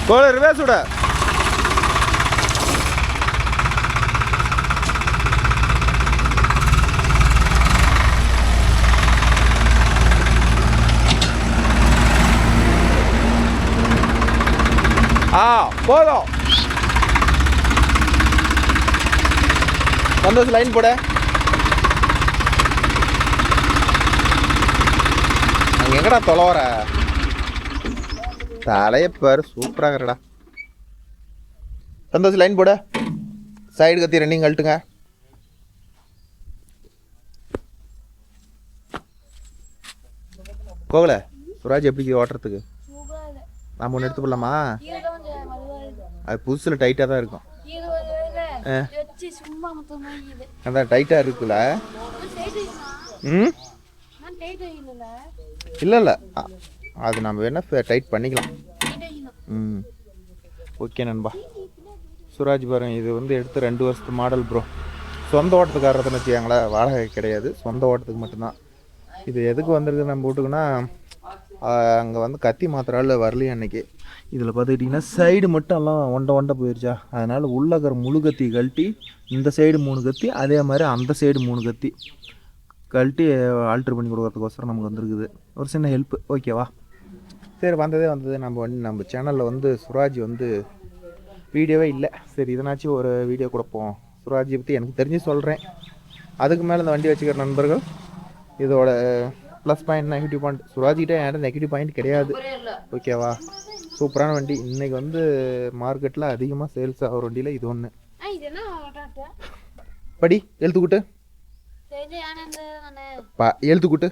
கோல ரிவர்ஸ் விட. போதும். சந்தோஷ் லைன் போட. அங்கே எங்கடா தொலைவர தலையப்பாரு சூப்பராக இருக்கிறடா. சந்தோஷ் லைன் போட. சைடு கத்தி ரெண்டிங் கழட்டுங்க. கோகல சுராஜ் எப்படி ஓட்டுறதுக்கு நம்ம ஒன்று எடுத்து போடலாமா? அது புதுசில் டைட்டாக தான் இருக்கும். அதான் டைட்டாக இருக்குல்ல. இல்லை இல்லை அது நம்ம வேணா டைட் பண்ணிக்கலாம். ஓகே நண்பா. சுராஜ் பாருங்க, இது வந்து எடுத்து 2 வருஷத்து மாடல் ப்ரோ. சொந்த ஓட்டத்துக்காரதுன்னு வச்சுக்காங்களேன், வாடகை கிடையாது, சொந்த ஓட்டத்துக்கு மட்டும்தான். இது எதுக்கு வந்திருக்கு நம்ம வீட்டுக்குன்னா, அங்கே வந்து கத்தி மாத்திரால வரலையே அன்னைக்கு. இதில் பார்த்துக்கிட்டிங்கன்னா சைடு மட்டும் எல்லாம் ஒண்டை போயிடுச்சா, அதனால் உள்ளக்கிற முழு கத்தி கழட்டி இந்த சைடு 3 கத்தி, அதே மாதிரி அந்த சைடு 3 கத்தி கழட்டி ஆல்ட்ரு பண்ணி கொடுக்கறதுக்கோசரம் நமக்கு வந்துருக்குது. ஒரு சின்ன ஹெல்ப்பு. ஓகேவா? சரி, வந்தது நம்ம சேனலில் வந்து சுராஜ் வந்து வீடியோவே இல்லை. சரி, இதனாச்சும் ஒரு வீடியோ கொடுப்போம். சுராஜை பற்றி எனக்கு தெரிஞ்சு சொல்கிறேன். அதுக்கு மேலே இந்த வண்டி வச்சுக்கிற நண்பர்கள் இதோட ப்ளஸ் பாயிண்ட், நெகட்டிவ் பாயிண்ட், சுராஜிக்கிட்ட என்கிட்ட நெகட்டிவ் பாயிண்ட் கிடையாது. ஓகேவா? சூப்பரான வண்டி. இன்றைக்கி வந்து மார்க்கெட்டில் அதிகமாக சேல்ஸ் ஆகிற வண்டியில் இது ஒன்று. படி எழுத்துக்கூட்டு எழுத்துக்கூட்டு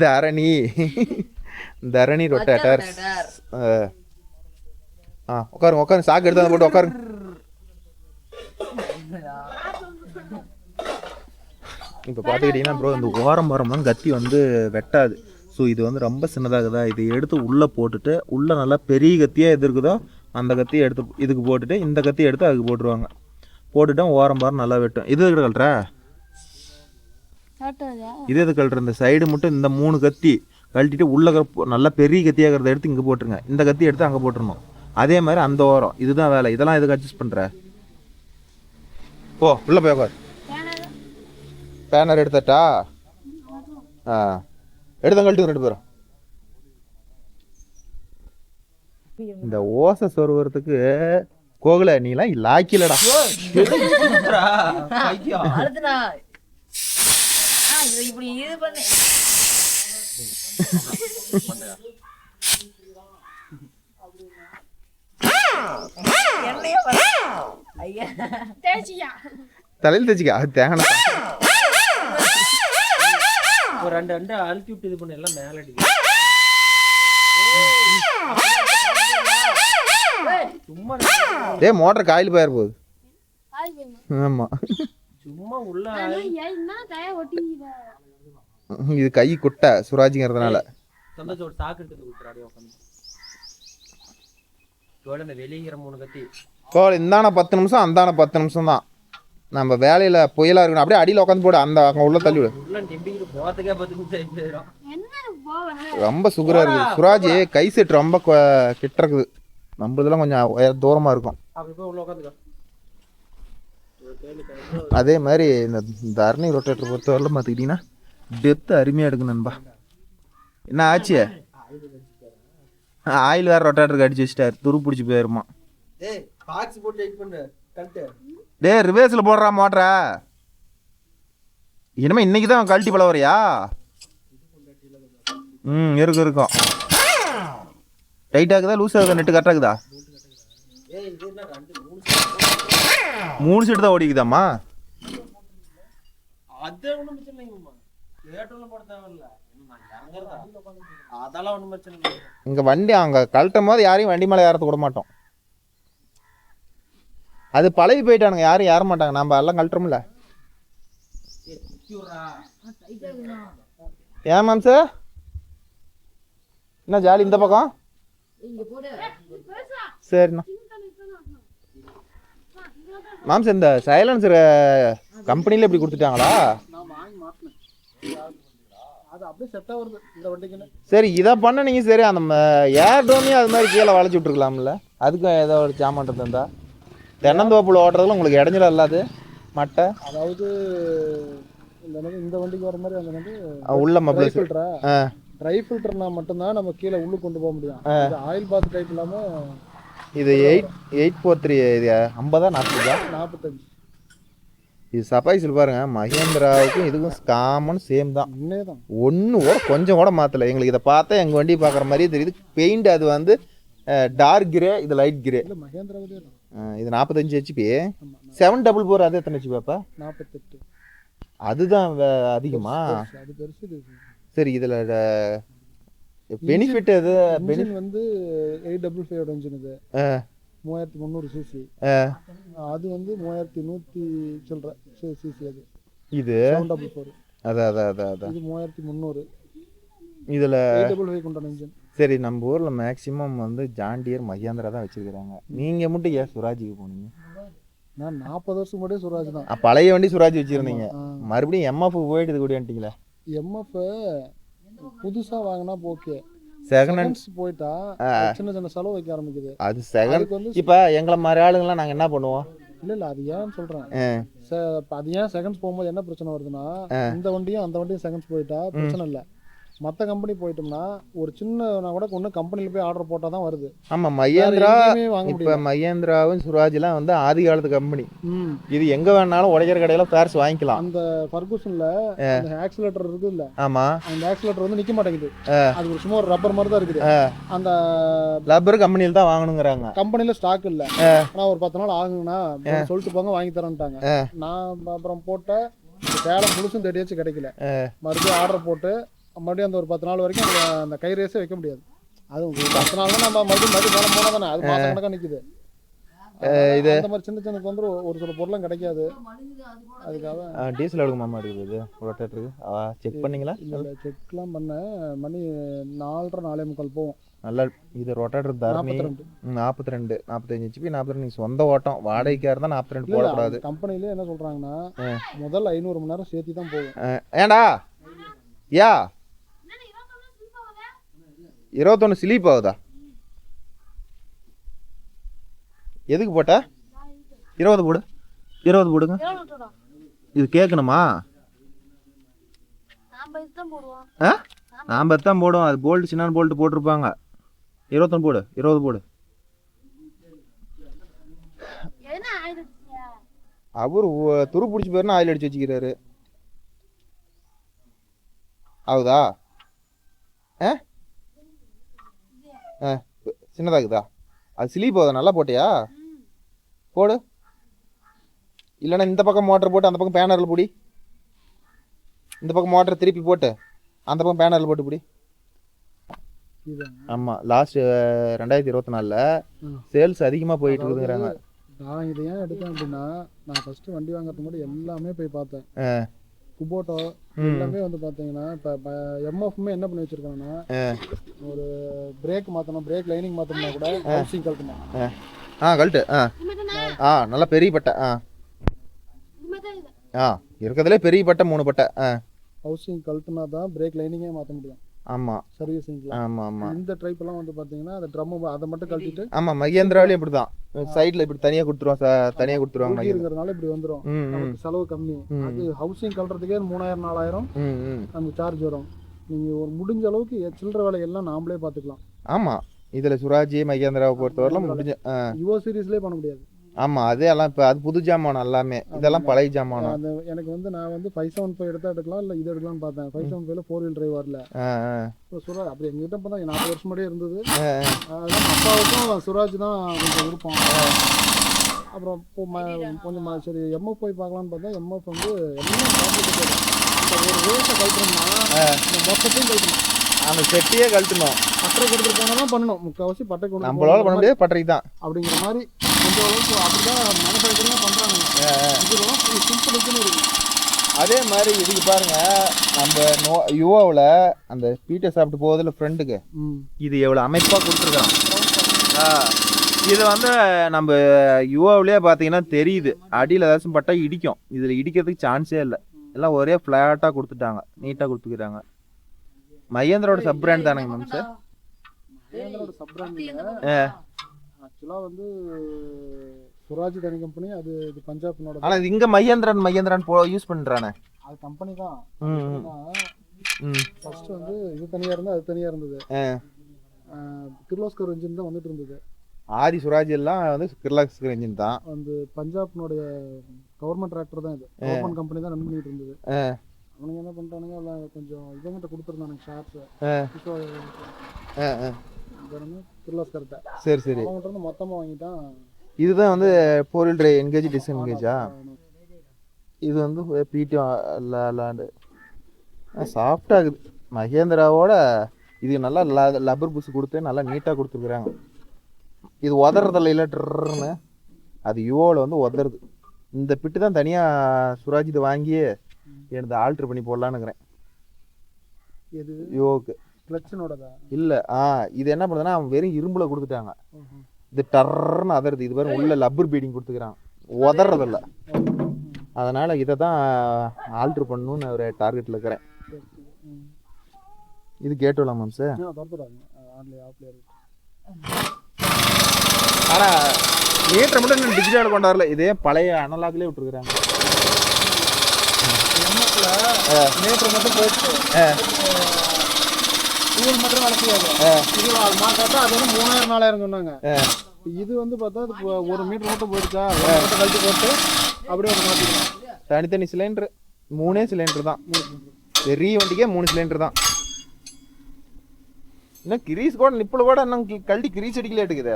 DHARANE. தரணி ரொட்டேட்டர். உட்காருங்க. சாக்கு எடுத்து போட்டு உட்காருங்க. இப்போ பார்த்துக்கிட்டிங்கன்னா ப்ரோ, இந்த ஓரம்பரம்லாம் கத்தி வந்து வெட்டாது. ஸோ இது வந்து ரொம்ப சின்னதாகுதா, இதை எடுத்து உள்ளே போட்டுட்டு, உள்ளே நல்லா பெரிய கத்தியாக எது இருக்குதோ அந்த கத்தியை எடுத்து இதுக்கு போட்டுட்டு, இந்த கத்தியை எடுத்து அதுக்கு போட்டுருவாங்க. போட்டுட்டா ஓரம்பரம் நல்லா வெட்டும். இது எதுக்கு கழட்டுற? இது எது கழட்டுற? இந்த சைடு மட்டும் இந்த 3 கத்தி கழட்டிட்டு உள்ளே நல்லா பெரிய கத்தியாகிறத எடுத்து இங்கே போட்டுருங்க. இந்த கத்தி எடுத்து அங்கே போட்டுருணும். அதே மாதிரி அந்த ஓரம். இதுதான் வேலை. இதெல்லாம் எதுக்கு அட்ஜஸ்ட் பண்ணுற? ஓ, உள்ளே போய் உட்கார். பேனர் எடுத்தட்டா? எடுத்த கழட்டு 2 பேரும். இந்த ஓசை சொருவறதுக்கு கோகுல நீலாம் லாக்கிலடா. தலையில் தேய்ச்சிக்கா. அது தேங்கண்ணா ஒரு 2 அழுத்தி விட்டு இது பண்ண எல்லாம் மேல அடி. சும்மா மோட்டர் காயில் போயிட போகுது. ஆமா, சும்மா உள்ள இது கை குட்டை சுராஜிங்கிறதுனால. சந்தோஷம் ஒரு சாக்கு எடுத்து விட்டுறாடி உட்காந்து. இந்த வெளிங்கிற 3 கத்தி இந்தான 10 நிமிஷம், அந்தான 10 நிமிஷம் தான். நம்ம வேலையில் புயலாக இருக்கணும். அப்படியே அடியில் உட்காந்து போடு. அங்கே உள்ள தள்ளி விடு. ரொம்ப சுகராக இருக்குது. சுராஜ் கை செட் ரொம்ப கிட்ட இருக்குது. நம்ம இதெல்லாம் கொஞ்சம் தூரமாக இருக்கும். அதே மாதிரி இந்த தரணி ரொட்டேட்டர் பொறுத்தவரையிலும் பார்த்துக்கிட்டிங்கன்னா டெப்த்து அருமையாக எடுக்கும் நண்பா. என்ன ஆச்சு? ஆயில் வேறு ரொட்டேட்டருக்கு அடிச்சு வச்சிட்டாரு. துரு பிடிச்சி போயிருமா. டே ரிவேர்ஸில் போடுறா மோட்டரை. இனிமேல் இன்னைக்கு தான் கழட்டி பழ வரையா? இருக்கும். டைட் ஆகுதா லூஸ் ஆகுதா? நெட்டு கரெக்டாக இருக்குதா? 3 செட்டு தான் ஓடிக்குதாம்மா. இங்கே வண்டி அங்கே கழட்டும் போது யாரையும் வண்டி மேலே ஏறத்து விட மாட்டோம். அது பழகி போயிட்டானுங்க, யாரும் ஏற மாட்டாங்க. நம்ம எல்லாம் கழட்டுறோம்ல. ஏன் மாம்ச என்ன ஜாலி இந்த பக்கம்? சரிண்ணா. மாம்ச இந்த சைலன்சர் கம்பெனியில் இப்படி கொடுத்துட்டாங்களா? அப்படியே செட் ஆகுது இந்த வண்டிக்குன்னு. சரி இதை பண்ண நீங்கள் சரி அந்த ஏர் டோமையும் அது மாதிரி கீழே வளைச்சி விட்ருக்கலாம்ல, அதுக்கும் ஏதோ ஒரு சாமான் இருந்தா தென்னந்தோப்புல ஓட்டுறதுல உங்களுக்கு இடைஞ்சல இல்லாது மட்டை அதாவது இந்த வண்டிக்கு வர மாதிரி அந்த வந்து உள்ள ட்ரை மப்ளஸ். ஃபில்டரா, ஆ ட்ரை ஃபில்டர்னா மட்டும்தான் நம்ம கீழே உள்ளு கொண்டு போக முடியும். இது ஆயில் பாத் டைப் இல்லாமல் இது 843 இது 50 40 45 இது சபாய்ஸில் பாருங்க. மகேந்திராவுக்கும் இதுக்கும் காமன் சேம் தான். இன்னே தான் ஒன்று கூட கொஞ்சம் கூட மாற்றலை. எங்களுக்கு இதை பார்த்தா எங்கள் வண்டி பார்க்குற மாதிரியே தெரியுது. பெயிண்ட் அது வந்து டார்க் கிரே, இது லைட் கிரே. இல்லை மகேந்திராவே தான். இது 45 ஹெச்பி. 744 அது எத்தனை ஹெச்பி பாப்பா? 48. அதுதான் அதிகமா? அது பெருசு இது. சரி இதில் பெனிஃபிட் எது? இன்ஜின் வந்து 855 இன்ஜின் இது. 3300 சிசி. அது வந்து 3100 சில்லற சிசி. அது இது 744. அதான் இது 3300. இதில் 855 கொண்டான இன்ஜின். சரி நம்ம ஊரில் மேக்ஸிமம் வந்து ஜாண்டியர் மஹிந்திரா தான் வச்சுருக்கிறாங்க. நீங்கள் மட்டும் ஏன் சுராஜுக்கு போனீங்க? நான் 40 வருஷம் முன்னாடியே சுராஜ் தான். பழைய வண்டி சுராஜ் வச்சுருந்தீங்க, மறுபடியும் எம்எஃப் போயிட்டு இது கூட வந்துட்டீங்களா? எம்எஃப் புதுசாக வாங்கினா ஓகே, செகண்ட் ஹேண்ட்ஸ் போயிட்டா சின்ன சின்ன செலவு வைக்க ஆரம்பிக்குது. அது செகண்ட் வந்து இப்போ எங்களை மாதிரி ஆளுங்களாம் நாங்கள் என்ன பண்ணுவோம்? இல்லை அது ஏன்னு சொல்கிறேன். அது ஏன் செகண்ட்ஸ் போகும்போது என்ன பிரச்சனை வருதுன்னா, இந்த வண்டியும் அந்த வண்டியும் செகண்ட்ஸ் போயிட்டா பிரச்சனை இல்லை. மற்ற கம்பெனி போயிட்டோம்னா ஒரு சின்ன கூட ஒன்று கம்பெனியில் போய் ஆர்டர் போட்டால் தான் வருது. ஆமாம் மஹேந்திரா வாங்க இப்போ முடியும். மஹேந்திராவும் சுராஜ்லாம் வந்து ஆதி காலத்து கம்பெனி. இது எங்கே வேணாலும் உடைக்கிற கடையில் பேர்ஸ் வாங்கிக்கலாம். அந்த ஃபர்கூசனில் அந்த ஆக்சிலேட்டர் இருக்குது இல்லை? ஆமாம், அந்த ஆக்சிலேட்டர் வந்து நிற்க மாட்டேங்குது. அது ஒரு சும்மா ஒரு ரப்பர் மாதிரி தான் இருக்குது. அந்த ரப்பர் கம்பெனியில் தான் வாங்கணுங்கிறாங்க. கம்பெனியில் ஸ்டாக் இல்லை. ஆனால் ஒரு 10 நாள் ஆகுங்கண்ணா சொல்லிட்டு போங்க, வாங்கி தரேன்ட்டாங்க. நான் அப்புறம் போட்ட சேலம் முழுசும் தேடியாச்சு கிடைக்கல. மறுபடியும் ஆர்டர் போட்டு மறுபடியும் அந்த ஒரு 10 நாள் வரைக்கும் அந்த கை ரேஸே வைக்க முடியாது. அது 10 நாள்னா நம்ம மறுபடியும் வேலை போனால் தானே அது மாதம் கணக்காக நிற்குது. இது அந்த மாதிரி சின்ன சின்ன வந்து ஒரு சில பொருளும் கிடைக்காது. அதுக்காக டீசல் எடுக்குமாமா எடுக்குது ரொட்டேட்டருக்கு செக் பண்ணீங்களா? இல்லை செக்லாம் பண்ணேன். மணி 4:30 4:45 போவோம். நல்லா இது ரொட்டேட்டர் தரணி 42 45 ஹெச்பி 42. நீங்கள் சொந்த ஓட்டம் வாடகைக்காக இருந்தால் 42 போடக்கூடாது. கம்பெனிலே என்ன சொல்கிறாங்கன்னா முதல் 500 மணி நேரம் சேர்த்து தான் போகும். ஏண்டா யா 21 ஸ்லீப் ஆகுதா? எதுக்கு போட்ட? 20 போடு, 20 போடுங்க. இது கேட்கணுமா? நாம் தான் போடுவோம். அது போல்ட் சின்ன போல்ட் போட்டிருப்பாங்க. 21 போடு, 20 போடு. அவர் துரு பிடிச்சி போயிருந்தா ஆயில் அடிச்சு வச்சுக்கிறாரு. ஆகுதா? சின்னதாகுதா? அது ஸ்லீப் ஆகுதா? நல்லா போட்டியா? போடு. இல்லைன்னா இந்த பக்கம் மோட்டர் போட்டு அந்த பக்கம் பேனரில் பிடி. இந்த பக்கம் மோட்டர் திருப்பி போட்டு அந்த பக்கம் பேனரில் போட்டு பிடி. ஆமாம், லாஸ்ட் 2024 சேல்ஸ் அதிகமாக போயிட்டு இருக்குதுங்கிறாங்க. நான் இதை ஏன் எடுத்தேன் அப்படின்னா, நான் ஃபஸ்ட்டு வண்டி வாங்குறதுக்கு முன்னாடி எல்லாமே போய் பார்த்தேன். குபோட்டோ எல்லாமே வந்து பார்த்தீங்கன்னா இப்போ எம்எஃப்மே என்ன பண்ணி வச்சுருக்காங்கன்னா, ஒரு பிரேக் மாற்றணும், பிரேக் லைனிங் மாற்றணும்னா கூட ஹவுசிங் கழட்டணும். கழட்டு. நல்லா பெரிய பட்டை. இருக்கிறதுலே பெரிய பட்டை 3 பட்டை. ஹவுசிங் கழட்டுனா தான் பிரேக் லைனிங்கே மாற்ற முடியும். ஆமாம், சர்வீசிங்ல. ஆமாம். இந்த டைப் எல்லாம் வந்து பார்த்தீங்கன்னா அந்த ட்ரம் அதை மட்டும் கழட்டிட்டு. ஆமாம், மஹேந்திராவிலே இப்படி தான். சைடில் இப்படி தனியாக கொடுத்துருவாங்க. இருக்கிறதுனால இப்படி வந்துடும், நமக்கு செலவு கம்மி. அது ஹவுசிங் கழட்டுறதுக்கே 3000 4000 நமக்கு சார்ஜ் வரும். நீங்கள் ஒரு முடிஞ்ச அளவுக்கு சில்லற வேலையெல்லாம் நாமளே பார்த்துக்கலாம். ஆமாம், இதில் சுராஜ் மஹேந்திராவை பொறுத்தவரைலாம் முடிஞ்ச யுவோ சீரீஸ்லேயே பண்ண முடியாது. ஆமாம், அதே எல்லாம் இப்போ அது புது ஜாமானம் எல்லாமே. இதெல்லாம் பழைய ஜாமானம். அந்த எனக்கு வந்து நான் வந்து 575 எடுத்தால் எடுக்கலாம், இல்லை இது எடுக்கலாம்னு பார்த்தேன். 575ல 4 வீல் டிரைவ் வரல. சுராஜ் அப்படி எங்ககிட்ட இப்போ தான் 40 வருஷம் முன்னாடியே இருந்தது. அதுதான் அப்பாவுக்கும் சுராஜ் தான் கொஞ்சம் விருப்பம். அப்புறம் இப்போ கொஞ்சம் சரி எம்எஃப் போய் பார்க்கலான்னு பார்த்தா எம்எஃப் வந்து எல்லாம் காம்ப்ளிகேட்டட். ஒரு ரேஸை கழட்டணும்னா மொத்தத்தையும் கழட்டணும், அந்த செட்டியே கழட்டணும். பட்டறை கொடுத்துட்டு போனால் தான் பண்ணணும். முக்கால்வாசி பட்டறை கொடுத்து நம்மளால பண்ண முடியாது, பட்டறைக்கு தான் அப்படிங்கிற மாதிரி கொஞ்சம் அளவுக்கு அப்படிதான் மேனுஃபேக்சரிங் பண்ணுறாங்க. இதெல்லாம் சிம்பிளுக்குன்னு இருக்குது. அதே மாதிரி இதுக்கு பாருங்க, நம்ம யுவாவில் அந்த பீட்டர் சாப்பிட்டு போகுதுல ஃப்ரெண்டுக்கு, இது எவ்வளோ அமைப்பாக கொடுத்துருக்கான். இது வந்து நம்ம யுவாவிலே பார்த்தீங்கன்னா தெரியுது, அடியில் ஏதாச்சும் பட்டா இடிக்கும். இதில் இடிக்கிறதுக்கு சான்ஸே இல்லை. எல்லாம் ஒரே ஃப்ளாட்டாக கொடுத்துட்டாங்க, நீட்டாக கொடுத்துக்கிறாங்க. மகேந்திரோட சப் பிராண்ட் தானேங்க மேம் சார்? மகேந்திரோட சப் பிராண்ட் ஆக்சுவலாக வந்து சுராஜ் தனி கம்பெனி, அது இது பஞ்சாப்னோட. ஆனால் இது இங்கே மகேந்திரன் யூஸ் பண்ணுறானே, அது கம்பெனி தான். ம் ஃபர்ஸ்ட் வந்து இது தனியாக இருந்தது, அது தனியாக இருந்தது. கிர்லோஸ்கர் இன்ஜின் தான் வந்துட்டு இருந்தது. ஆதி சுராஜ் எல்லாம் வந்து கிர்லாஸ்கர் இன்ஜின் தான். அந்த பஞ்சாப்னுடைய கவர்மெண்ட் டிராக்டர் தான் இது, கவர்மெண்ட் கம்பெனி தான் ரன் பண்ணிட்டு இருந்தது. அவனுங்க என்ன பண்ணிட்டானுங்க, எல்லாம் கொஞ்சம் இவங்கிட்ட கொடுத்துருந்தானுங்க ஷார்ட்ஸ் கிர்லோஸ்கர்ட்ட. சரி சரி, அவங்ககிட்ட இருந்து மொத்தமாக வாங்கிட்டான். இதுதான் வந்து 4 wheel drive என்கேஜ் டிஸ்என்கேஜா? இது வந்து பிடி லாண்டு சாஃப்டாகுது. மகேந்திராவோட இது நல்லா லப்பர் புஷ் கொடுத்து நல்லா நீட்டாக கொடுத்துருக்குறாங்க. இது உதறதில்ல, இல்லை ட்ருன்னு அது யுவோவில் வந்து உதறது. இந்த பிட்டு தான் தனியாக சுராஜ் இது வாங்கி எனக்கு ஆல்ட்ரு பண்ணி போடலான்னுக்கிறேன். இது யுவோக்கு கிளச்சினோடதா இல்லை. இது என்ன பண்ணுதுன்னா அவன் வெறும் இரும்பில் கொடுத்துட்டாங்க. இது டர்ன்னு அதறது. இது பாருங்க உள்ள லப்பர் பீடிங் கொடுத்துக்கிறான், உதறதில்ல. அதனால் இதை தான் ஆல்ட்ரு பண்ணணுன்னு ஒரு டார்கெட்டில் இருக்கிறேன். இது கேட்டுலாம் மேம் சார். ஆனால் மீட்டரை மட்டும் இன்னும் டிஜிட்டல் கொண்டு வரல, இதே பழைய அனலாக்லேயே விட்டுருக்குறாங்க. மீட்டர் மட்டும் போயிட்டு இது மட்டும் வேலை செய்யாது. இது மாட்டாட்டா அது வந்து 3000-4000 சொன்னாங்க. இது வந்து பார்த்தா ஒரு மீட்டர் மட்டும் போயிடுச்சா, கழிச்சு போட்டு அப்படியே ஒரு மாற்றிக்கலாம். தனித்தனி சிலிண்டரு, 3 சிலிண்டர் தான். பெரிய வண்டிக்கே 3 சிலிண்டர் தான். இன்னும் கிரீஸ் கூட நிப்பில் கூட இன்னும் கழட்டி கிரீஸ் அடிக்கல எடுக்குது.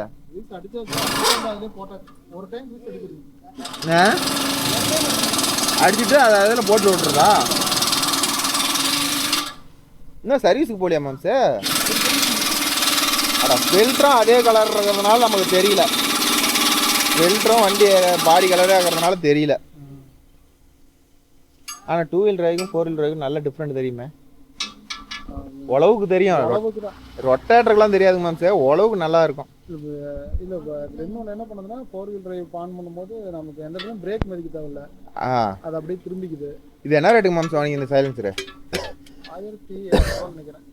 அடிச்சுட்டு அதை அதில் போட்டு விட்டுருதா? இன்னும் சர்வீஸுக்கு போலியா மேம் சார்? அதான் ஃபில்டரும் அதே கலர் இருக்கிறதுனால நமக்கு தெரியல. ஃபில்டரும் வண்டி பாடி கலரே இருக்கிறதுனால தெரியல. ஆனால் 2 wheel டிரைவுக்கும் 4 wheel டிரைவுக்கும் நல்ல டிஃப்ரெண்ட் தெரியுமே. உழவுக்கு தெரியும், ரொட்டேட்டருக்குலாம் தெரியாதுங்க மேம் சார். உழவுக்கு நல்லா இருக்கும். இல்லை இன்னொன்று என்ன பண்ணுதுன்னா 4 wheel டிரைவ் ஆன் பண்ணும்போது நமக்கு எந்த இடத்துலையும் பிரேக் மதிக்க தேவையில்ல, அது அப்படியே திரும்பிக்குது. இது என்ன ரேட்டுங்க மேம் வாங்கிங்க இந்த சைலன்சரு? 1700 நினைக்கிறேன்.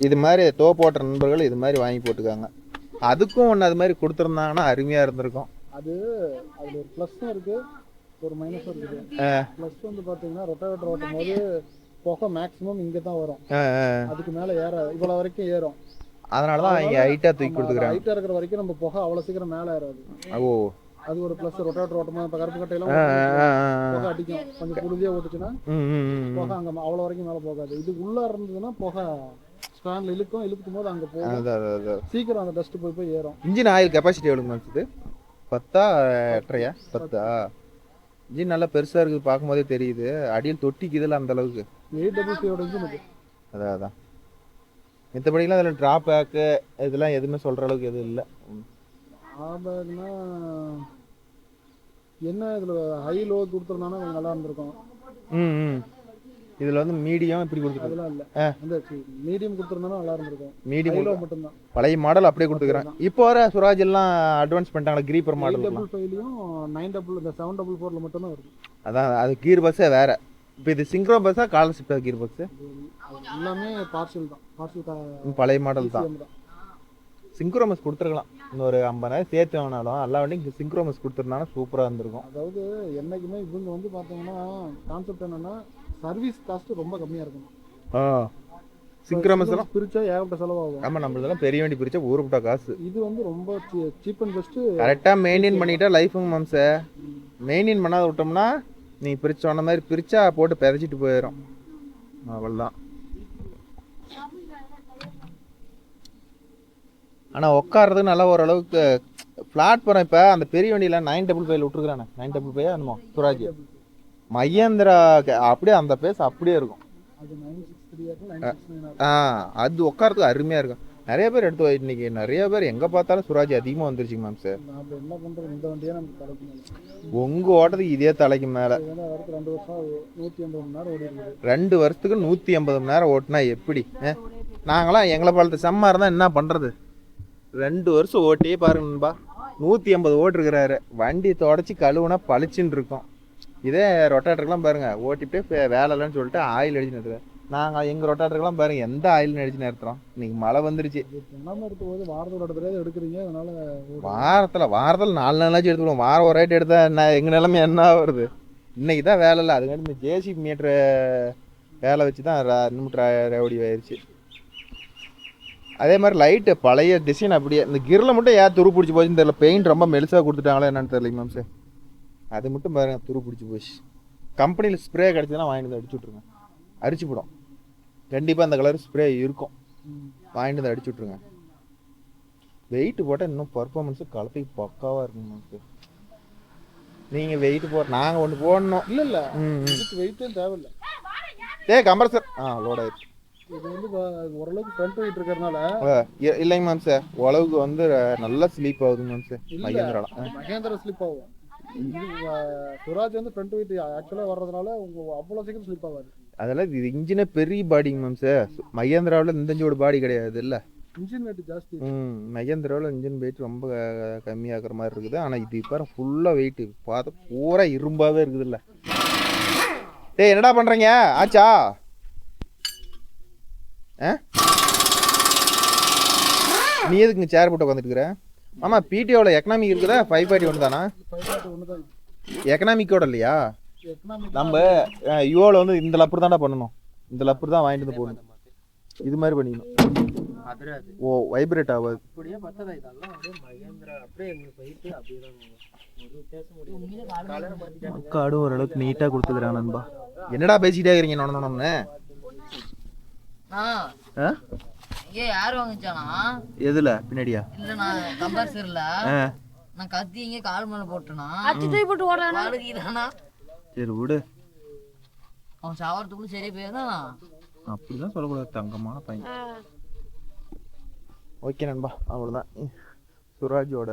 இது மாதிரி போட்ட நண்பர்கள் இது மாதிரி வாங்கி போட்டுக்காங்க. அதுக்கும் ஒன்று அது மாதிரி கொடுத்துருந்தாங்கன்னா அருமையாக இருந்திருக்கும். அதில் ஒரு ப்ளஸ்ஸும் இருக்குது, ஒரு மைனஸும் இருக்குது. ப்ளஸ் வந்து பார்த்தீங்கன்னா ரொட்டேட்டர் ஓட்டும் போது புகை மேக்ஸிமம் இங்கே தான் வரும், அதுக்கு மேலே ஏறாது. இவ்வளோ வரைக்கும் ஏறும். அதனால தான் இங்கே ஹைட்டாக தூக்கி கொடுத்துக்கிறேன். ஹைட்டாக இருக்கிற வரைக்கும் நம்ம புகை அவ்வளோ சீக்கிரம் மேலே ஏறாது. ஓ, அது ஒரு ப்ளஸ். ரொட்டேட்டர் ஓட்டும் போது இப்போ கருப்பு கட்டையெல்லாம் புகை அடிக்கும், கொஞ்சம் புழுதியாக ஓட்டுச்சுன்னா புகை அங்கே அவ்வளோ வரைக்கும் மேலே போகாது. இது உள்ளே இருந்ததுன்னா புகை ஸ்டாண்டில் இழுக்கும் போது அங்கே போகும், சீக்கிரம் அந்த டஸ்ட்டு போய் ஏறும். இன்ஜின் ஆயில் கெப்பாசிட்டி எவ்வளோ மேம்? 10 8.5 10. இன்ஜின் நல்லா பெருசாக இருக்குது, பார்க்கும்போதே தெரியுது. அடியில் தொட்டிக்குதில்ல அந்த அளவுக்கு. 855 இன்ஜின் இது. அதான் மித்தபடிலாம் அதில் ட்ராப் பேக்கு இதெல்லாம் எதுவுமே சொல்கிற அளவுக்கு எதுவும் இல்லை. ட்ராபேக்னா என்ன, இதில் ஹை லோ கொடுத்துருந்தானா கொஞ்சம் நல்லா இருந்திருக்கும். இதில் வந்து மீடியம் இப்படி கொடுத்துருக்கோம். அதெல்லாம் இல்லை, அந்த மீடியம் கொடுத்துருந்தானா நல்லா இருந்திருக்கும். மீடியம் லோ மட்டும்தான் பழைய மாடல் அப்படியே கொடுத்துக்கிறேன். இப்போ வர சுராஜ் எல்லாம் அட்வான்ஸ் பண்ணிட்டாங்களா கிரீப்பர் மாடல்? 855லையும் 944 இந்த 744ல மட்டும்தான் வருது. அதான் அது கீர் பஸ்ஸே வேற. இப்போ இது சிங்க்ரோ பஸ்ஸா காலர் ஷிஃப்டா கீர் பஸ்ஸு? எல்லாமே பார்சல் தான், பார்சல் பழைய மாடல் தான். சிங்க்ரோமஸ் கொடுத்துருக்கலாம், இன்னொரு 50,000 சேர்த்து வேணாலும் எல்லா வண்டியும் சிங்க்ரோமஸ் கொடுத்துருந்தாலும் சூப்பராக இருந்திருக்கும். அதாவது என்றைக்குமே இவங்க வந்து பார்த்தீங்கன்னா கான்செப்ட் என்னன்னா சர்வீஸ் காஸ்ட் ரொம்ப கம்மியாக இருக்கணும். சிங்க்ரோமஸ் எல்லாம் பிரிச்சா ஏகப்பட்ட செலவாகும். ஆமாம், நம்மளதெல்லாம் பெரிய வண்டி பிரிச்சா ஊருப்பட்ட காசு. இது வந்து ரொம்ப சீப் அண்ட் பெஸ்ட்டு. கரெக்டாக மெயின்டைன் பண்ணிட்டா லைஃபுங்க மேம் சார். மெயின்டைன் பண்ணாத விட்டோம்னா நீ பிரிச்சு சொன்ன மாதிரி பிரிச்சா போட்டு பிறச்சிட்டு போயிடும், அவ்வளோதான். ஆனால் உட்காரதுக்கு நல்லா ஓரளவுக்கு பிளாட்ஃபார்ம். இப்போ அந்த பெரிய வண்டியில் 955 விட்டுருக்குறானே, 955 என்னமோ சுராஜ் மகேந்திரா அப்படியே அந்த பேஸ் அப்படியே இருக்கும். அது உட்காரதுக்கு அருமையாக இருக்கும். நிறைய பேர் எடுத்து இன்னைக்கு நிறைய பேர் எங்கே பார்த்தாலும் சுராஜ் அதிகமாக வந்துருச்சுங்க மேம் சார். என்ன பண்ணுறது, இந்த வண்டியே நமக்கு தலைக்கு மேலே. உங்கள் ஓட்டத்துக்கு இதே தலைக்கு மேலே 2 வருஷம் 180 மணி நேரம் ஓடி இருக்குது. 2 வருஷத்துக்கு 180 மணி நேரம் ஓட்டினா எப்படி? நாங்களாம் எங்களை பார்த்து செம்மா இருந்தால் என்ன பண்ணுறது? 2 வருஷம் ஓட்டியே பாருங்கப்பா, 180 ஓட்டிருக்கிறாரு. வண்டி தொடச்சி கழுவுனா பளிச்சுன்னு இருக்கும். இதே ரொட்டேட்டருக்குலாம் பாருங்கள், ஓட்டிகிட்டே வேலை இல்லைன்னு சொல்லிட்டு ஆயில் அடிச்சுன்னு நாங்கள் எங்கள் ரொட்டாட்டருக்கெல்லாம் பாருங்கள் எந்த ஆயில் அடிச்சு நிறுத்துறோம். இன்னைக்கு மழை வந்துருச்சு. தினமும் எடுக்கும்போது வாரத்தோட இடத்துல எடுக்கிறீங்க, அதனால வாரத்தில் 4 நாளாச்சும் எடுத்துக்கணும். வாரம் ஒரு ரேட் எடுத்தால் என்ன எங்கள் நிலைமை என்ன வருது? இன்னைக்கு தான் வேலை இல்லை. அதுக்காண்டி இந்த ஜேசிபி மீட்ரு வேலை வச்சு தான் ரவுடி ஆயிடுச்சு. அதே மாதிரி லைட்டு பழைய டிசைன் அப்படியே. இந்த கிரில் மட்டும் ஏன் துரு பிடிச்சி போச்சுன்னு தெரியல. பெயிண்ட் ரொம்ப மெலிசாக கொடுத்துட்டாங்களா என்னன்னு தெரியல மேம் சார். அது மட்டும் பாருங்கள் துரு பிடிச்சி போச்சு. கம்பெனியில் ஸ்ப்ரே கிடச்சதுன்னா வாங்கிட்டு வந்து அடிச்சு விட்ருங்க. அரிச்சு போடும் கண்டிப்பாக. அந்த கலர் ஸ்ப்ரே இருக்கும், வாங்கிட்டு வந்து அடிச்சு விட்ருங்க. வெயிட்டு போட்டால் இன்னும் பர்ஃபார்மன்ஸு கலப்பைக்கு பக்காவாக இருக்குங்க மேம் சார். நீங்கள் வெயிட்டு நாங்கள் ஒன்று போடணும். இல்லை இதுக்கு வெயிட்டும் தேவையில்லை. கம்ப்ரஸர் லோட் ஆயிடுச்சு. இது வந்து ஓரளவுக்கு ஃப்ரண்ட் வெயிட் இருக்கிறதுனால இல்லைங்க மேம் சார். ஓரளவுக்கு வந்து நல்லா ஸ்லீப் ஆகுதுங்க மேம் சார். மகேந்திரா ஸ்லிப் ஆகும். இது சுராஜ் வந்து ஃப்ரண்ட் வெயிட் ஆக்சுவலாக வர்றதுனால அவ்வளோ சீக்கிரம் ஸ்லிப் ஆகாது. அதெல்லாம் இது இன்ஜினே பெரிய பாடிங்க மேம் சார். மகேந்திராவில் இந்த இன்ஜோட பாடி கிடையாது இல்லை. இன்ஜின் வெயிட் ஜாஸ்தி. மகேந்திராவில் இன்ஜின் வெயிட் ரொம்ப கம்மியாகிற மாதிரி இருக்குது. ஆனால் இது இப்போ ஃபுல்லாக வெயிட்டு பார்த்தா பூரா இரும்பாகவே இருக்குது இல்லை. என்னடா பண்ணுறீங்க? ஆச்சா நீ எதுக்குங்க சேர் போட்டு உட்காந்துட்டுருக்குற? ஆமாம் பிடிஓவில் எக்கனாமிக் இருக்குதா? 541 தானா? எக்கனாமிக்கோட இல்லையா? நம்ம யுவோவில் வந்து இந்த லப்பர் தான்டா பண்ணணும். இந்த லப்பர் தான் வாங்கிட்டு வந்து போடணும். இது மாதிரி பண்ணிக்கணும். வைப்ரேட் ஆகாது. அப்படியே பத்ததா இதெல்லாம் அப்படியே மகேந்திரா அப்படியே எங்களுக்கு போயிட்டு அப்படியே தான் ஒரு பேச முடியும். காடும் ஓரளவுக்கு நீட்டாக கொடுத்துக்கிறேன் நண்பா. என்னடா பேசிக்கிட்டே இருக்கிறீங்க நோனோன்னு? யார் வாங்கிச்சானா? எதுல பின்னாடியா? இல்ல நான் கம்பர்சர்ல நான் கத்தி இங்க கால் மேல போட்டேனா அச்சு தூக்கி போட்டு ஓடுறானா? வாடுகிதானா? சரி விடு. அவன் சாவறதுக்குள்ள சரியா போயிடுறானா? அப்படிதான் சொல்லக்கூடாது. தங்கமான பையன். ஓகே நண்பா, அவ்வளோதான். சுராஜோட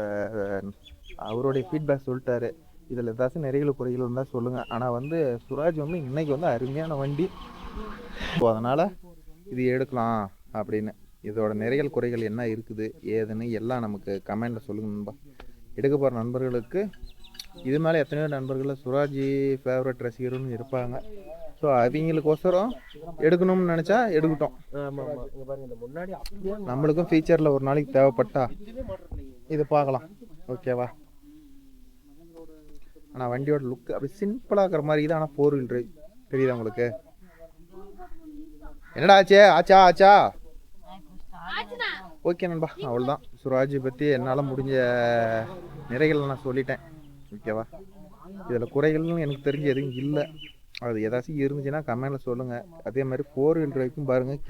அவருடைய ஃபீட்பேக் சொல்லிட்டாரு. இதில் ஏதாச்சும் நிறைய குறைகள் இருந்தால் சொல்லுங்கள். ஆனால் வந்து சுராஜ் வந்து இன்னைக்கு வந்து அருமையான வண்டி. ஸோ அதனால் இது எடுக்கலாம் அப்படின்னு. இதோட நிறைகள் குறைகள் என்ன இருக்குது ஏதுன்னு எல்லாம் நமக்கு கமெண்டில் சொல்லுங்க நண்பா. எடுக்க போகிற நண்பர்களுக்கு இது மேலே எத்தனையோ நண்பர்கள் சுராஜி ஃபேவரட் ரசிகர்னு இருப்பாங்க. ஸோ அவங்களுக்கோசரம் எடுக்கணும்னு நினச்சா எடுக்கட்டும். நம்மளுக்கும் ஃபியூச்சரில் ஒரு நாளைக்கு தேவைப்பட்டா இது பார்க்கலாம். ஓகேவா? ஆனால் வண்டியோட லுக் அப்படி சிம்பிளாக இருக்கிற மாதிரி இது. ஆனால் 4 wheel drive தெரியுதா உங்களுக்கு? என்னடா ஆச்சே? ஆச்சா ஓகே நண்பா, அவ்வளோதான். சுராஜை பற்றி என்னால் முடிஞ்ச நிறைகளை நான் சொல்லிட்டேன். ஓகேவா? இதில் குறைகள்னு எனக்கு தெரிஞ்சு எதுவும் இல்லை. அது ஏதாச்சும் இருந்துச்சுன்னா கமெண்டில் சொல்லுங்கள். அதே மாதிரி 4 wheel driveக்கும் பாருங்கள்,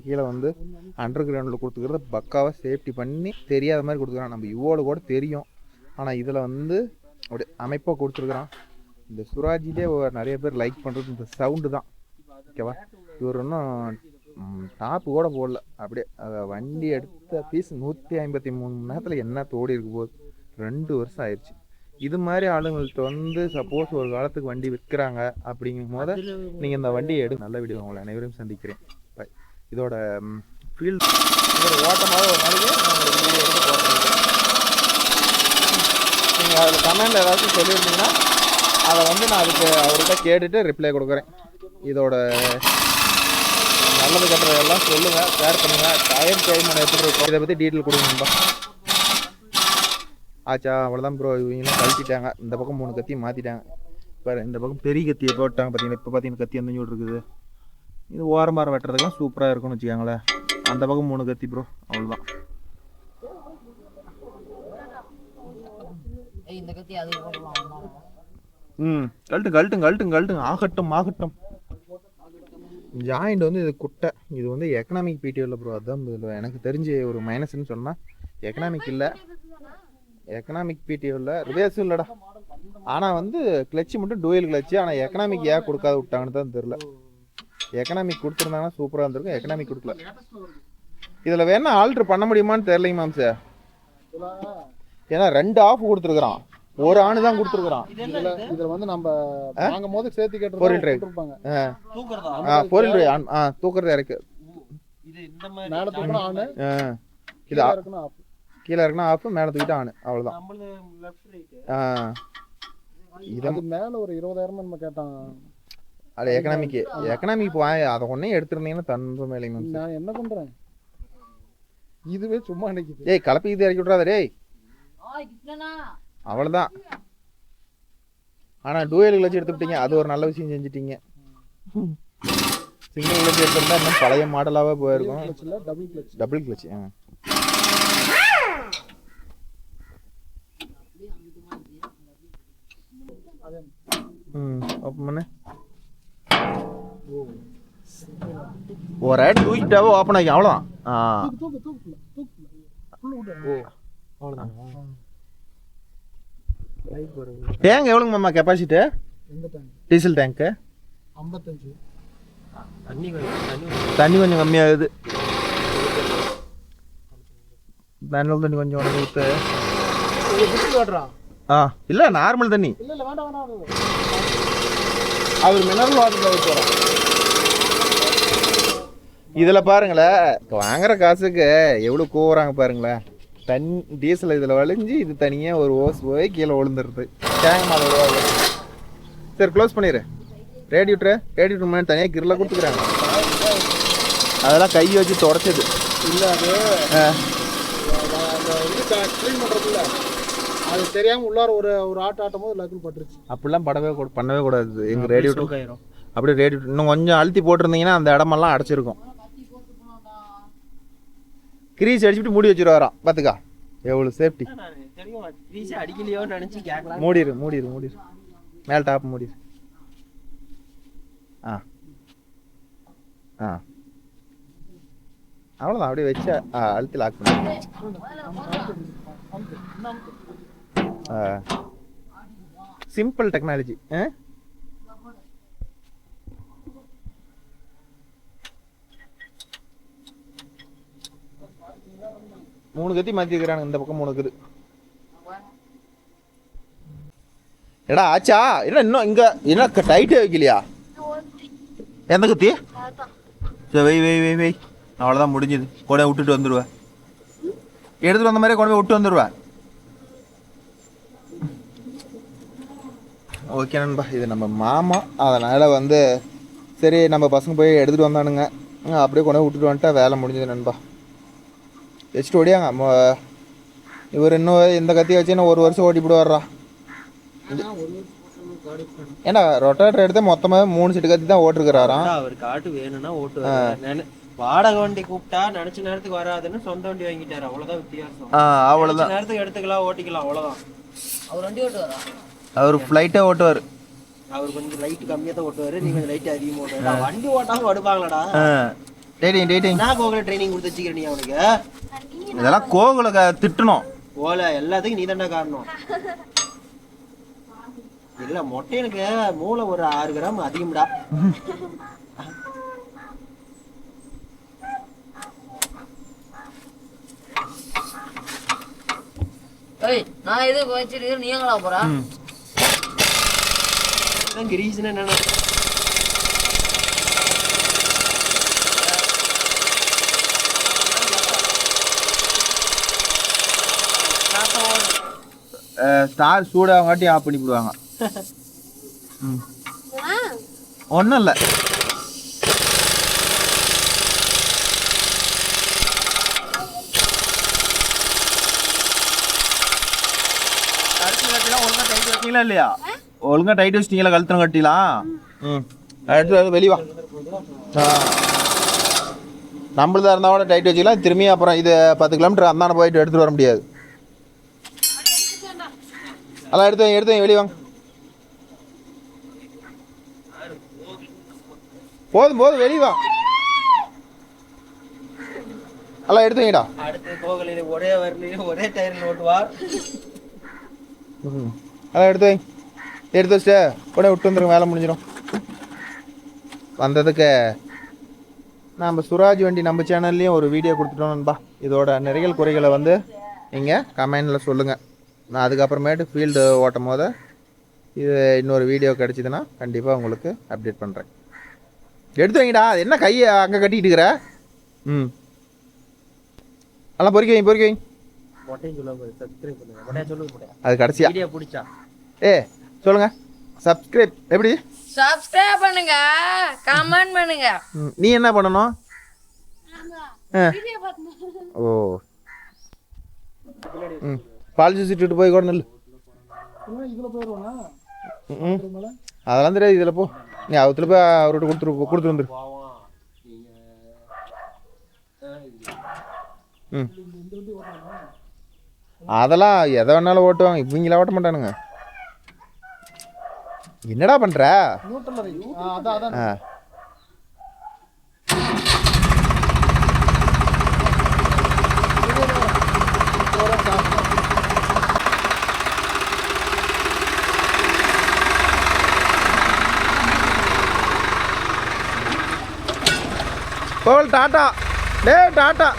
கீழே வந்து அண்டர் கிரவுண்டில் கொடுத்துக்கிறத பக்காவாக சேஃப்டி பண்ணி தெரியாத மாதிரி கொடுத்துக்கிறான். நம்ம யுவோவில் கூட தெரியும், ஆனால் இதில் வந்து அப்படி அமைப்பாக கொடுத்துருக்குறான். இந்த சுராஜிலே நிறைய பேர் லைக் பண்ணுறது இந்த சவுண்டு தான். ஓகேவா? இவர் இன்னும் டாப்பு கூட போடல. அப்படியே வண்டி எடுத்த பீஸ் 153 மணி நேரத்தில் என்ன தோடி இருக்க போகுது? 2 வருஷம் ஆயிடுச்சு. இது மாதிரி ஆளுங்கள்ட்ட வந்து சப்போஸ் ஒரு காலத்துக்கு வண்டி விற்கிறாங்க அப்படிங்கும் போது நீங்கள் இந்த வண்டியை நல்ல வீடியோ உங்களை அனைவரையும் சந்திக்கிறேன். இதோட ஃபீல்ட் இதோட ஓட்டமாக ஒரு நாளைக்கு நீங்கள் அதில் கமெண்டில் ஏதாச்சும் சொல்லியிருந்தீங்கன்னா அதை வந்து நான் அதுக்கு அவர்கிட்ட கேட்டுட்டு ரிப்ளை கொடுக்குறேன். இதோட நல்லது கட்டுறதெல்லாம் சொல்லுங்கள், ஷேர் பண்ணுங்கள். டயர் டைம் எப்படி இருக்கும் இதை பற்றி டீட்டெயில் கொடுங்கப்பா. ஆச்சா அவ்வளோதான் ப்ரோ. இவங்களாம் கழட்டிட்டாங்க. இந்த பக்கம் 3 கத்தி மாற்றிட்டாங்க. பாரு, இந்த பக்கம் பெரிய கத்தியை போட்டாங்க. பார்த்தீங்கன்னா இப்போ பார்த்தீங்கன்னா கத்தி அந்த இருக்குது. இது ஓரமாக வெட்டுறதுக்கெல்லாம் சூப்பராக இருக்கும்னு வச்சுக்காங்களேன். அந்த பக்கம் 3 கத்தி ப்ரோ. அவ்வளோதான். இந்த கத்தி அது கழட்டுங்க. ஆகட்டும். ஜாயிண்ட் வந்து இது குட்டை. இது வந்து எக்கனாமிக் பிடிஓ இல்லை ப்ரோ. அதுதான் எனக்கு தெரிஞ்சு ஒரு மைனஸ்ன்னு சொன்னால் எக்கனாமிக் இல்லை. எக்கனாமிக் பிடிஓ இல்லை, ரிவேர்ஸும் இல்லைடா. ஆனால் வந்து கிளச்சு மட்டும் டூயல் கிளச்சு. ஆனால் எக்கனாமிக் ஏன் கொடுக்காத விட்டாங்கன்னு தான் தெரில. எக்கனாமிக் கொடுத்துருந்தாங்கன்னா சூப்பராக இருந்திருக்கும். எக்கனாமிக் கொடுக்கல. இதில் வேணா ஆல்ட்ரு பண்ண முடியுமான்னு தெரிலைங்க மேம் சார். ஏன்னா 2 ஆஃப் கொடுத்துருக்குறான், ஒரு ஆணு தான் கொடுத்துருக்குறான். இதுல வந்து நம்ம வாங்கும் போது சேர்த்து கேட்டு 4 wheel drive தூக்குறதா? 4 wheel drive தூக்குறது இருக்கு. இது இந்த மாதிரி மேல தூக்குனா ஆனு, இது இருக்குனா ஆஃப். கீழே இருக்குன்னா ஆஃப், மேலே தூக்கிட்டு ஆனு. அவ்வளோதான். நம்மள லெஃப்ட் ரைட் இது மேல ஒரு 20,000 நம்ம கேட்டான். அது எக்கனாமிக் அதை ஒன்றே எடுத்துருந்தீங்கன்னா தன்பு மேலேங்க. நான் என்ன பண்றேன், இதுவே சும்மா நினைக்குது. ஏய் கலப்பி இது இறக்கி விட்றாத டேய், அவ்வளோதான். ஆனால் டூயல் கிளச்சு எடுத்துக்கிட்டீங்க, அது ஒரு நல்ல விஷயம் செஞ்சுட்டீங்க. சிங்கிள் கிளச்சு எடுத்திருந்தா இன்னும் பழைய மாடலாகவே போயிருக்கும். Double clutch. ஓப்பன் பண்ணு. ஒரு ஆட் தூக்கிட்டாவே ஓப்பன் ஆகி அவ்வளோதான். டேங்க் எவ்வளோங்க மாமா கெப்பாசிட்டி? டீசல் டேங்க்கு 55. தண்ணி கொஞ்சம் கம்மியாகுது. தண்ணி கொஞ்சம் உடனே ஊற்று. இல்லை நார்மல் தண்ணி. இல்லை வேண்டாம் அவர் மினரல் வாட்டரில் ஊற்றுறோம். இதில் பாருங்களேன், வாங்குற காசுக்கு எவ்வளோ கூவுறாங்க பாருங்களேன். டீசல் இதில் வளைஞ்சி இது தனியாக ஒரு ஓஸ் போய் கீழே விழுந்துருது. டேங்க் மாதிரி. சரி க்ளோஸ் பண்ணிடு. ரேடியேட்டர் முன்னாடி தனியாக கிரில் கொடுத்துக்கிறாங்க. அதெல்லாம் கை வச்சு தொடச்சது இல்லை. அது க்ளீன் பண்ணுறதுல அது தெரியாமல் உள்ளார ஒரு ஆட்டும் போது லக்குன்னு பட்டுருச்சு. அப்படிலாம் பண்ணவே கூடாது. எங்கள் ரேடியேட்டர் அப்படியே ரேடியேட்டர் இன்னும் கொஞ்சம் அழுத்தி போட்டிருந்தீங்கன்னா அந்த இடமெல்லாம் அடைச்சிருக்கும். கிரீஸ் அடிச்சுட்டு மூடி வச்சுருவாராம். பார்த்துக்கா எவ்வளோ சேஃப்டி. மூடிடு மேலே டாப் மூடிடு. அவ்வளோதான். அப்படியே வச்சு அழுத்தி லாக் பண்ணி சிம்பிள் டெக்னாலஜி. மூணு கத்தி மாற்றி இருக்கிறானுங்க. இந்த பக்கம் 3 இருக்குது. எடா ஆச்சா? என்ன இன்னும் இங்கே என்ன டைட்டே வைக்கலையா? எந்த கத்தி? சரி வை. அவ்வளோதான் முடிஞ்சுது. கொடை விட்டுட்டு வந்துடுவேன். எடுத்துகிட்டு வந்த மாதிரியே கொண்டு போய் விட்டு வந்துடுவேன். ஓகே நண்பா, இது நம்ம மாமா. அதனால் சரி நம்ம பசங்க போய் எடுத்துகிட்டு வந்தானுங்க. அப்படியே கொண்டு போய் விட்டுட்டு வந்துட்டா வேலை முடிஞ்சது நண்பா. வச்சுட்டு ஓடியாங்க. இவர் இன்னும் இந்த கத்தி வச்சு இன்னும் 1 வருஷம் ஓட்டி போடுவார்றா. ஏன்னா ரொட்டேட்டர் எடுத்து மொத்தமாக 3 செட்டு கத்தி தான் ஓட்டுருக்கிறாராம். அவருக்கு ஆட்டு வேணும்னா ஓட்டு. வாடகை வண்டி கூப்பிட்டா நினைச்ச நேரத்துக்கு வராதுன்னு சொந்த வண்டி வாங்கிட்டாரு. அவ்வளவுதான் வித்தியாசம். அவ்வளோதான். நேரத்துக்கு எடுத்துக்கலாம், ஓட்டிக்கலாம், அவ்வளோதான். அவர் வண்டி ஓட்டுவாரா? அவர் ஃப்ளைட்டே ஓட்டுவார். அவர் கொஞ்சம் லைட் கம்மியாக தான் ஓட்டுவார். நீங்கள் லைட் அதிகமாக ஓட்டுவார். வண்டி ஓட்டாமல் அடுப்பாங்களாடா. டேட்டிங் நான் கோகுல ட்ரைனிங் கொடுத்து வச்சுக்கிறேன். நீ அவனுக்கு இதெல்லாம் கோகுல திட்டணும் போல. எல்லாத்துக்கும் நீ தானே காரணம். இல்லை மொட்டையனுக்கு மூளை ஒரு 6 கிராம் அதிகம்டா. நான் எது வச்சிருக்கேன், நீங்களா போறா? கிரீஸ்னா என்ன? ஸ்டார் சூடாகாட்டி ஆஃப் பண்ணி விடுவாங்க. ஒன்றும் இல்லை. இல்லையா ஒழுங்கா டைட் வச்சிட்டீங்களா? கழுத்தம் கட்டிலாம். அடுத்து வெளிவா. நம்மளதா இருந்தால் கூட டைட் வச்சுக்கலாம். திரும்பி அப்புறம் இது 10 கிலோமீட்டர் அந்தாண்ட போயிட்டு எடுத்துகிட்டு வர முடியாது. அதெல்லாம் எடுத்து வெளியே வாங்க. போதும் வெளியே வா. அதெல்லாம் எடுத்துங்கடா. அடுத்து கோகுலில் ஒரே வரலையும் ஒரே டயரில் ஓட்டுவார். அதான் எடுத்து வச்சுட்டு உடனே விட்டு வந்துருங்க. வேலை முடிஞ்சிடும். வந்ததுக்கு நம்ம சுராஜ் வண்டி நம்ம சேனல்லையும் ஒரு வீடியோ கொடுத்துட்டோம் நண்பா. இதோட நிறைகள் குறைகளை நீங்கள் கமெண்டில் சொல்லுங்கள். நான் அதுக்கப்புறமேட்டு ஃபீல்டு ஓட்டும் போது இது இன்னொரு வீடியோ கிடச்சிதுன்னா கண்டிப்பாக உங்களுக்கு அப்டேட் பண்ணுறேன். எடுத்து வைங்கடா. அது என்ன கையை அங்கே கட்டிக்கிட்டு இருக்கிற? அதெல்லாம் பொறிக்க வைங்க. அது கடைசியா பிடிச்சா சொல்லுங்க. சப்ஸ்கிரைப் எப்படி சப்ஸ்கிரைப் பண்ணுங்க, கமெண்ட் பண்ணுங்க. நீ என்ன பண்ணணும்? ஓ பால் ஜூஸ் இட்டுட்டு போய் கூட நெல். இதில் போயிடுவானா அதெல்லாம் தெரியாது. இதில் போ, நீ அவத்துல போய் அவர்கிட்ட கொடுத்துட்டு வந்துரு. ம் அதெல்லாம் எதை வேணாலும் ஓட்டுவாங்க, இவங்கள ஓட்ட மாட்டானுங்க. என்னடா பண்ற? ஆ போல் டாட்டா. டே டாட்டா.